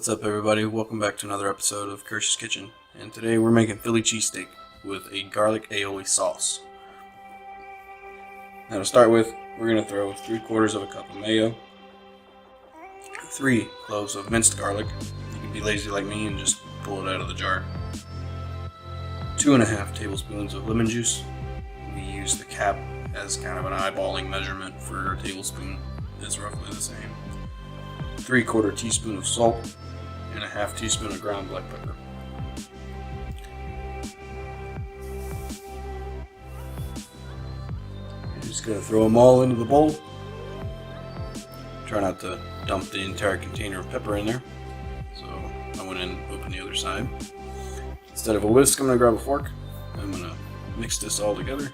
What's up, everybody? Welcome back to another episode of Kirsch's Kitchen. And today we're making Philly cheesesteak with a garlic aioli sauce. Now to start with, we're going to throw 3/4 of a cup of mayo, 3 cloves of minced garlic. You can be lazy like me and just pull it out of the jar. 2.5 tablespoons of lemon juice. We use the cap as kind of an eyeballing measurement for a tablespoon. It's roughly the same. 3/4 teaspoon of salt and a 1/2 teaspoon of ground black pepper. You're just going to throw them all into the bowl. Try not to dump the entire container of pepper in there. So I went in and opened the other side. Instead of a whisk, I'm going to grab a fork. I'm going to mix this all together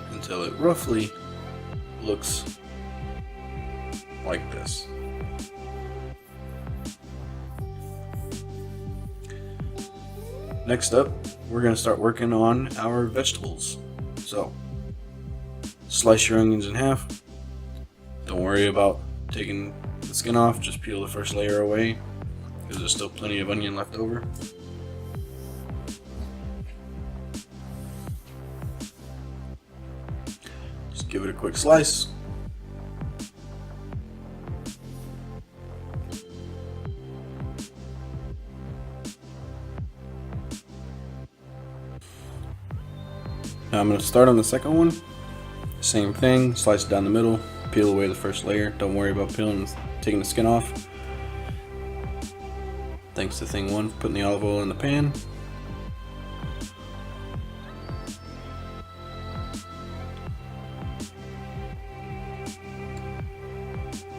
until it roughly looks like this. Next up, we're going to start working on our vegetables. So, slice your onions in half. Don't worry about taking the skin off, just peel the first layer away because there's still plenty of onion left over. Just give it a quick slice. Now I'm going to start on the second one. Same thing, slice it down the middle, peel away the first layer. Don't worry about taking the skin off. Thanks to thing one for putting the olive oil in the pan.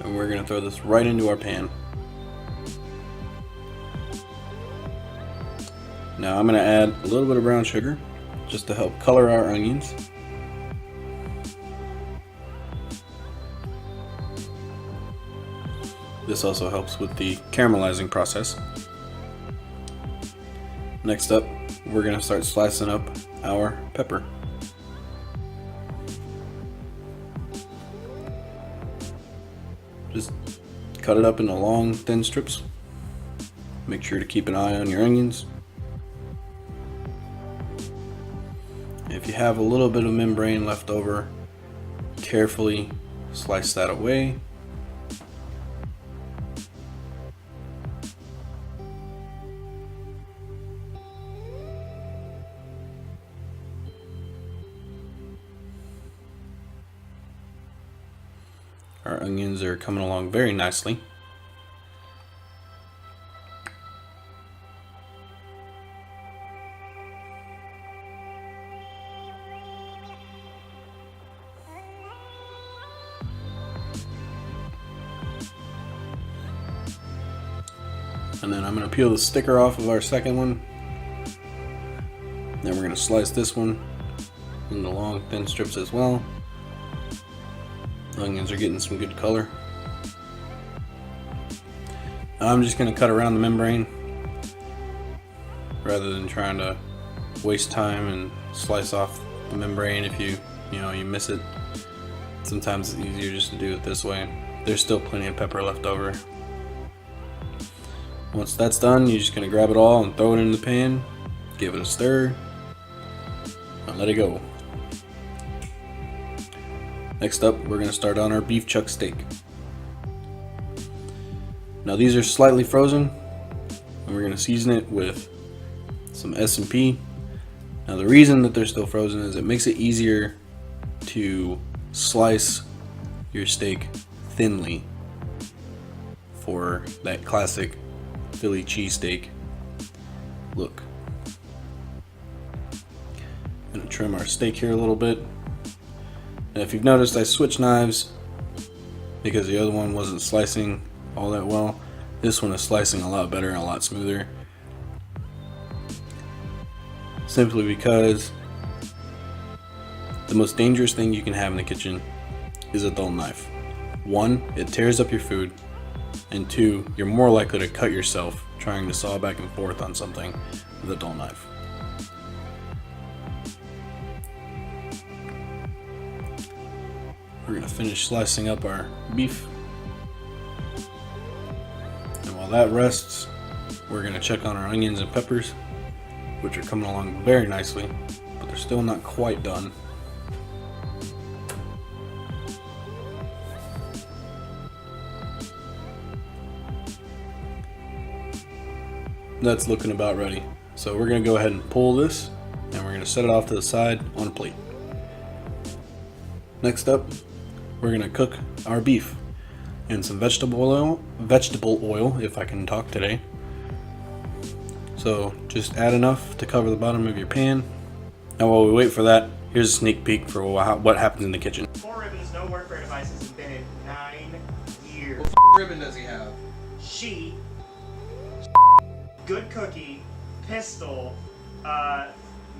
And we're going to throw this right into our pan. Now I'm going to add a little bit of brown sugar just to help color our onions. This also helps with the caramelizing process. Next up, we're going to start slicing up our pepper. Just cut it up into long, thin strips. Make sure to keep an eye on your onions. If you have a little bit of membrane left over, carefully slice that away. Our onions are coming along very nicely. And then I'm going to peel the sticker off of our second one. Then we're going to slice this one into long, thin strips as well. The onions are getting some good color. I'm just going to cut around the membrane rather than trying to waste time and slice off the membrane if you miss it. Sometimes it's easier just to do it this way. There's still plenty of pepper left over. Once that's done, you're just going to grab it all and throw it in the pan, give it a stir, and let it go. Next up, we're going to start on our beef chuck steak. Now these are slightly frozen, and we're going to season it with some S&P. Now the reason that they're still frozen is it makes it easier to slice your steak thinly for that classic Philly cheesesteak look. I'm going to trim our steak here a little bit. And if you've noticed, I switched knives because the other one wasn't slicing all that well. This one is slicing a lot better and a lot smoother. Simply because the most dangerous thing you can have in the kitchen is a dull knife. 1, it tears up your food. And 2, you're more likely to cut yourself trying to saw back and forth on something with a dull knife. We're going to finish slicing up our beef. And that rests, we're going to check on our onions and peppers, which are coming along very nicely, but they're still not quite done. That's looking about ready. So we're going to go ahead and pull this, and we're going to set it off to the side on a plate. Next up, we're going to cook our beef in some vegetable oil, if I can talk today. So just add enough to cover the bottom of your pan. Now while we wait for that, here's a sneak peek for what happens in the kitchen. 4 ribbons, no workwear devices, has been in 9 years. What ribbon does he have? She, good cookie, pistol,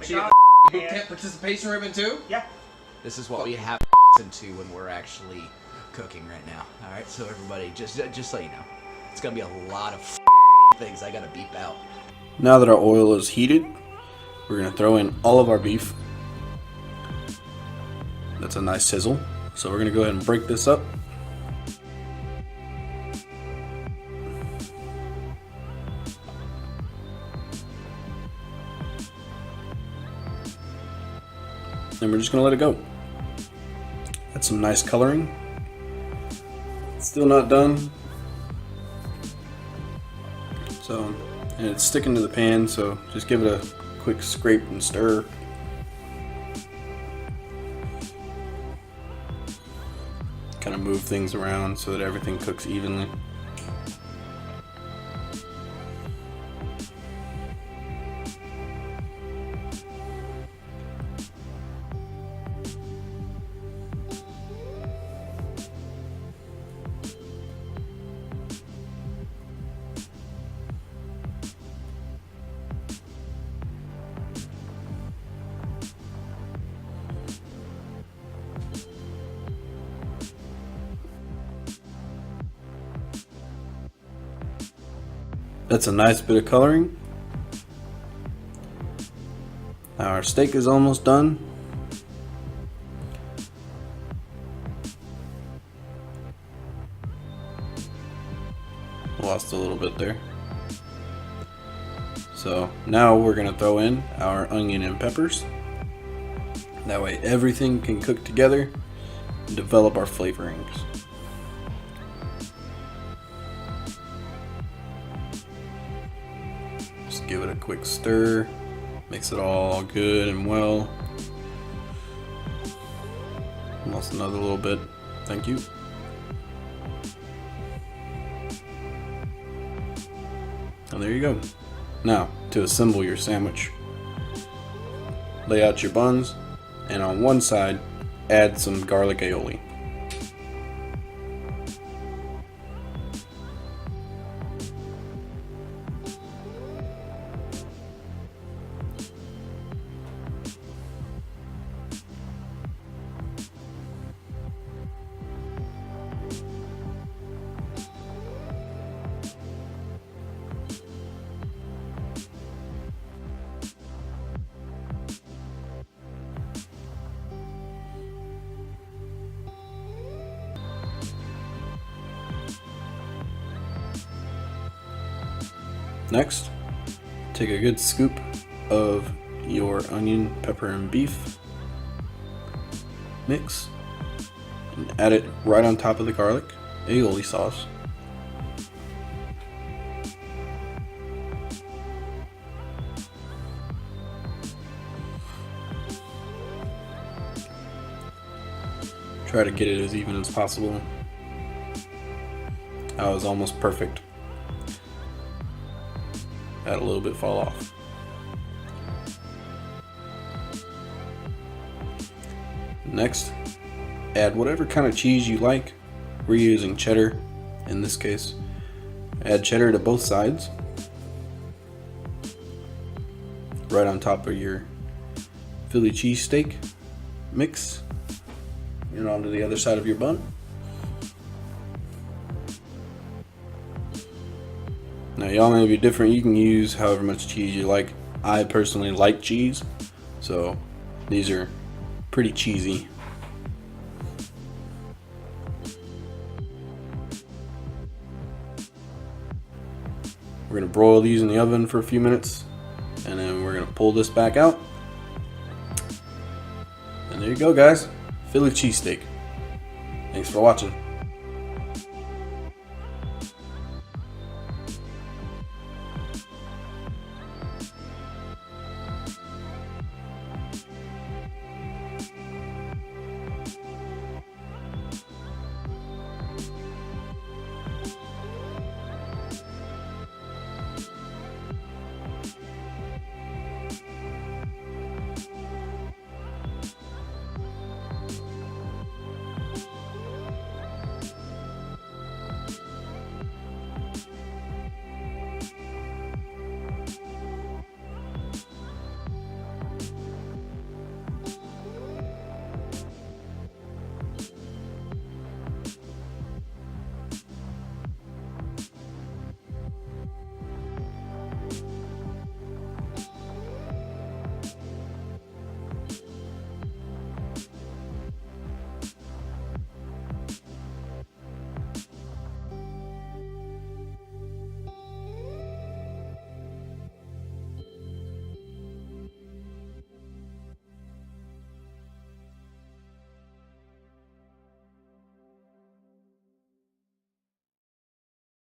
She McDonald's, boot camp participation ribbon too? yeah. This is what we have to when we're actually cooking right now. All right, so everybody, just so you know, it's gonna be a lot of things I gotta beep out. Now that our oil is heated, we're going to throw in all of our beef. That's a nice sizzle. So we're going to go ahead and break this up. And we're just going to let it go. That's some nice coloring. Still not done. So, and it's sticking to the pan, so just give it a quick scrape and stir. Kind of move things around so that everything cooks evenly. That's a nice bit of coloring. Our steak is almost done. Lost a little bit there. So now we're going to throw in our onion and peppers. That way everything can cook together and develop our flavorings. Just give it a quick stir, mix it all good and well. Lost another little bit, thank you. And there you go. Now, to assemble your sandwich, lay out your buns, and on one side, add some garlic aioli. Next, take a good scoop of your onion, pepper, and beef mix and add it right on top of the garlic aioli sauce. Try to get it as even as possible. That was almost perfect. Had a little bit fall off. Next, add whatever kind of cheese you like. We're using cheddar in this case. Add cheddar to both sides. Right on top of your Philly cheesesteak mix. And onto the other side of your bun. Now y'all may be different, you can use however much cheese you like. I personally like cheese, so these are pretty cheesy. We're gonna broil these in the oven for a few minutes, and then we're gonna pull this back out. And there you go, guys. Philly cheesesteak. Thanks for watching.